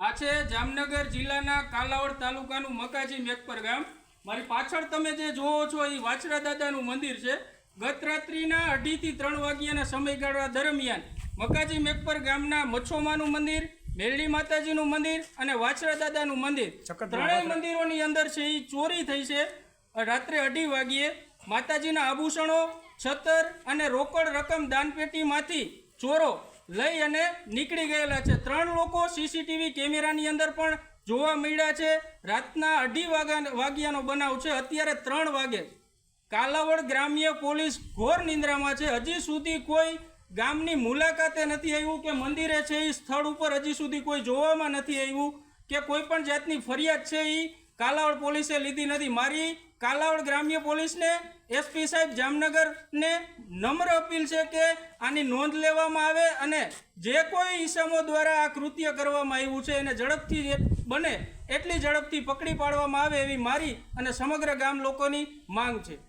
આ છે જામનગર જિલ્લાના કાલાવડ તાલુકાનું મકાજી મેકપર ગામ। મારી પાછળ તમે જે જોવો છો એ વાછરા દાદાનું મંદિર છે। ગત રાત્રિના 2:30 થી 3 વાગ્યાના સમયગાળા દરમિયાન મકાજી મેકપર ગામના મચ્છોમાનું મંદિર, મેરડી માતાજીનું મંદિર અને વાછરા દાદાનું મંદિર, ત્રણેય મંદિરોની અંદર છે એ ચોરી થઈ છે। રાત્રે 2:30 વાગ્યે માતાજીના આભૂષણો, છતર અને રોકડ રકમ દાનપેટીમાંથી ચોરો લઈ અને નીકળી ગયેલા છે। 3 લોકો સીસીટીવી કેમેરાની અંદર પણ જોવા મળ્યા છે। રાતના 2:30 વાગ્યાનો બનાવ છે। અત્યારે 3 વાગે કાલાવડ ગ્રામ્ય પોલીસ ઘોર નિંદ્રામાં છે। હજી સુધી કોઈ ગામની મુલાકાતે નથી આવ્યું કે મંદિરે છે એ સ્થળ ઉપર હજી સુધી કોઈ જોવામાં નથી આવ્યું કે કોઈ પણ જાતની ફરિયાદ છે એ કાલાવડ પોલીસે લીધી નથી। મારી કાલાવડ ગ્રામ્ય પોલીસને, એસપી સાહેબ જામનગરને નમ્ર અપીલ છે કે આની નોંધ લેવામાં આવે અને જે કોઈ ઈસમો દ્વારા આ કૃત્ય કરવામાં આવ્યું છે એને ઝડપથી બને એટલી ઝડપથી પકડી પાડવામાં આવે એવી મારી અને સમગ્ર ગામ લોકોની માંગ છે।